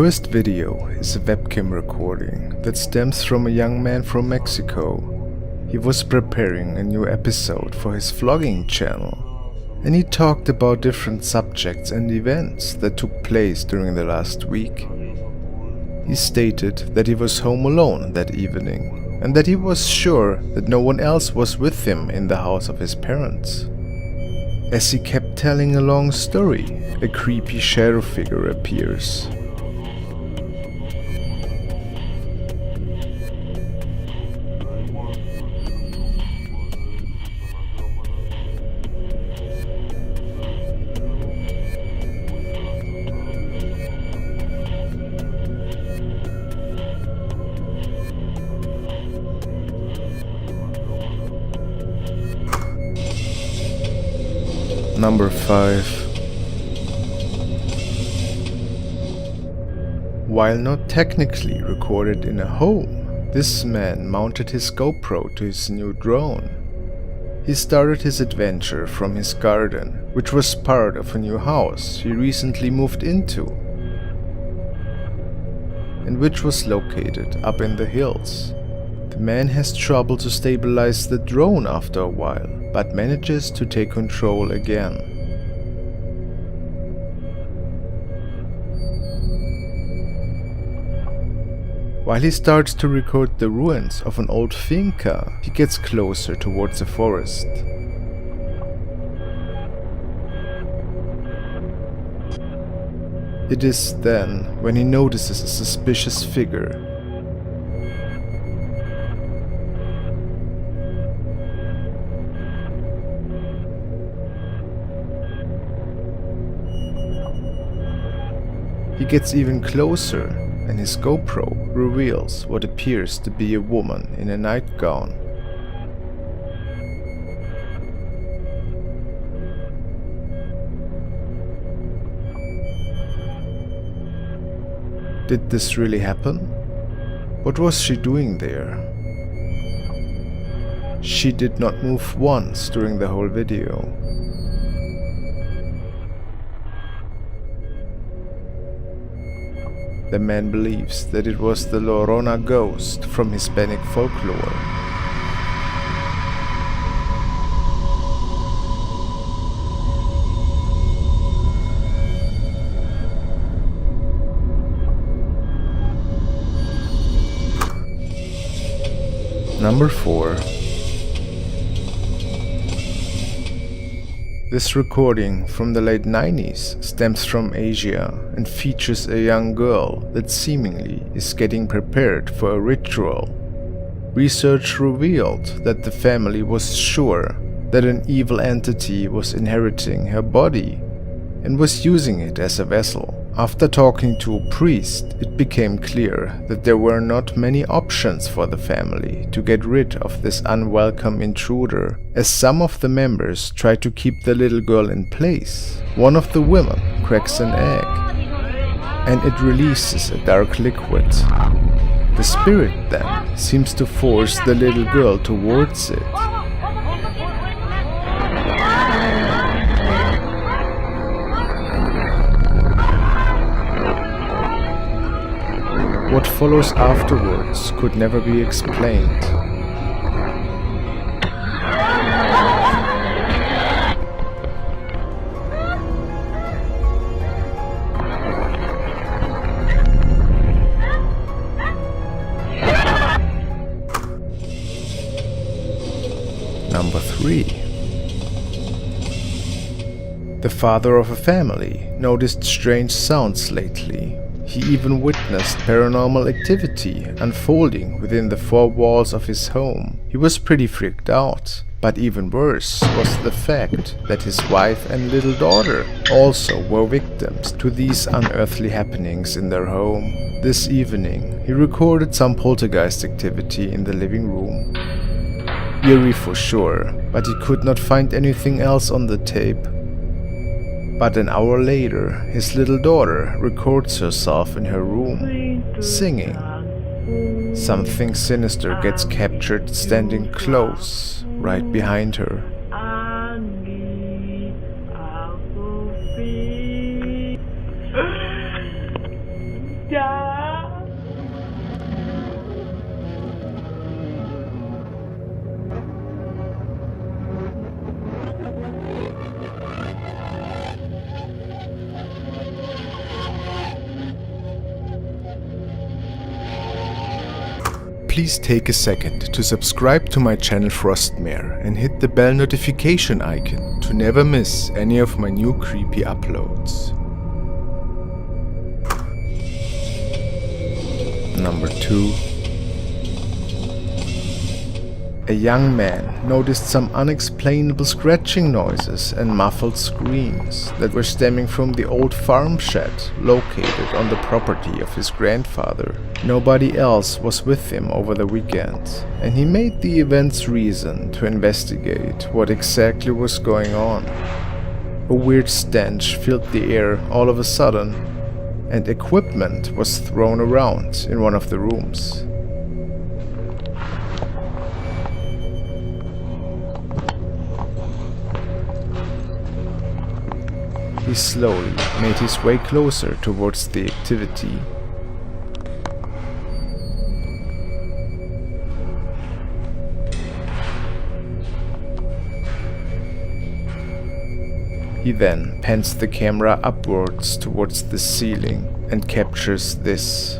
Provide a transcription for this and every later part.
first video is a webcam recording that stems from a young man from Mexico. He was preparing a new episode for his vlogging channel, and he talked about different subjects and events that took place during the last week. He stated that he was home alone that evening, and that he was sure that no one else was with him in the house of his parents. As he kept telling a long story, a creepy shadow figure appears. Number 5. While not technically recorded in a home, this man mounted his GoPro to his new drone. He started his adventure from his garden, which was part of a new house he recently moved into, and which was located up in the hills. The man has trouble to stabilize the drone after a while, but manages to take control again. While he starts to record the ruins of an old finca, he gets closer towards the forest. It is then when he notices a suspicious figure. He gets even closer, and his GoPro reveals what appears to be a woman in a nightgown. Did this really happen? What was she doing there? She did not move once during the whole video. The man believes that it was the Llorona ghost from Hispanic folklore. Number 4. This recording from the late 90s stems from Asia and features a young girl that seemingly is getting prepared for a ritual. Research revealed that the family was sure that an evil entity was inheriting her body and was using it as a vessel. After talking to a priest, it became clear that there were not many options for the family to get rid of this unwelcome intruder, as some of the members try to keep the little girl in place. One of the women cracks an egg, and it releases a dark liquid. The spirit then seems to force the little girl towards it. What follows afterwards could never be explained. Number 3. The father of a family noticed strange sounds lately. He even witnessed paranormal activity unfolding within the four walls of his home. He was pretty freaked out, but even worse was the fact that his wife and little daughter also were victims to these unearthly happenings in their home. This evening, he recorded some poltergeist activity in the living room. Eerie for sure, but he could not find anything else on the tape. But an hour later, his little daughter records herself in her room, singing. Something sinister gets captured standing close, right behind her. please take a second to subscribe to my channel Frostmare and hit the bell notification icon to never miss any of my new creepy uploads. Number 2. A young man noticed some unexplainable scratching noises and muffled screams that were stemming from the old farm shed located on the property of his grandfather. Nobody else was with him over the weekend, and he made the event's reason to investigate what exactly was going on. A weird stench filled the air all of a sudden, and equipment was thrown around in one of the rooms. He slowly made his way closer towards the activity. He then pans the camera upwards towards the ceiling and captures this.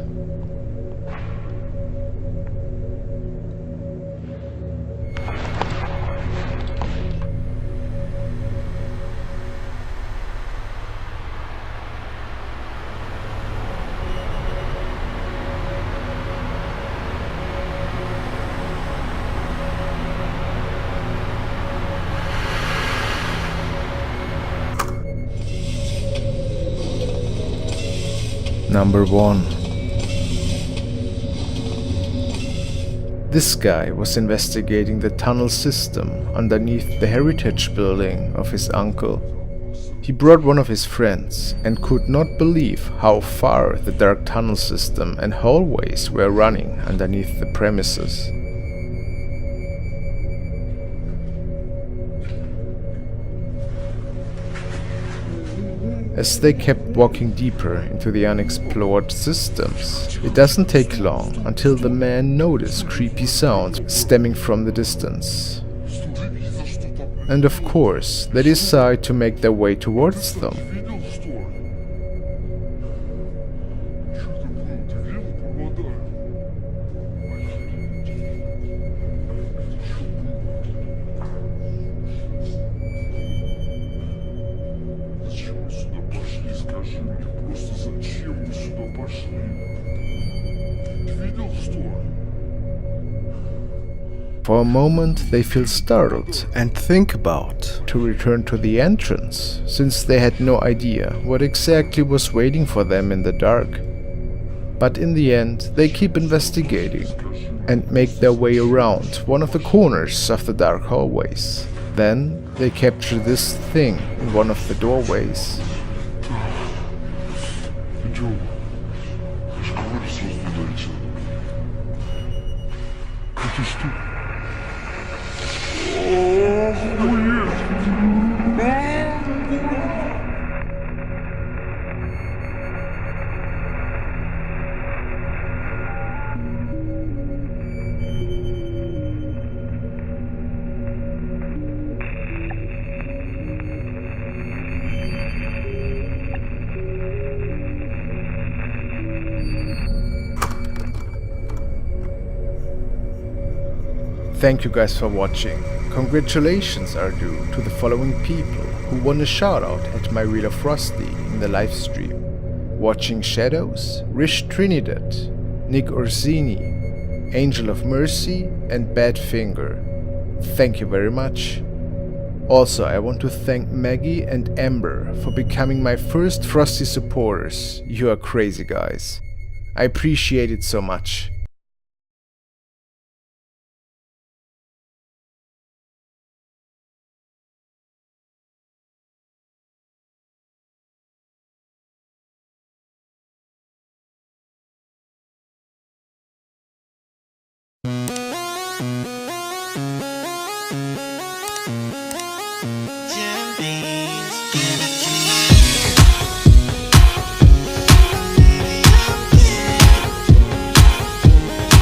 Number 1. This guy was investigating the tunnel system underneath the heritage building of his uncle. He brought one of his friends and could not believe how far the dark tunnel system and hallways were running underneath the premises. As they kept walking deeper into the unexplored systems, it doesn't take long until the man noticed creepy sounds stemming from the distance. And of course, they decide to make their way towards them. For a moment they feel startled and think about to return to the entrance, since they had no idea what exactly was waiting for them in the dark. But in the end they keep investigating and make their way around one of the corners of the dark hallways. Then they capture this thing in one of the doorways. Thank you guys for watching. Congratulations are due to the following people who won a shoutout at my Reel of Frosty in the live stream. Watching Shadows, Rish Trinidad, Nick Orsini, Angel of Mercy and Badfinger. Thank you very much. Also, I want to thank Maggie and Amber for becoming my first Frosty supporters. You are crazy guys. I appreciate it so much.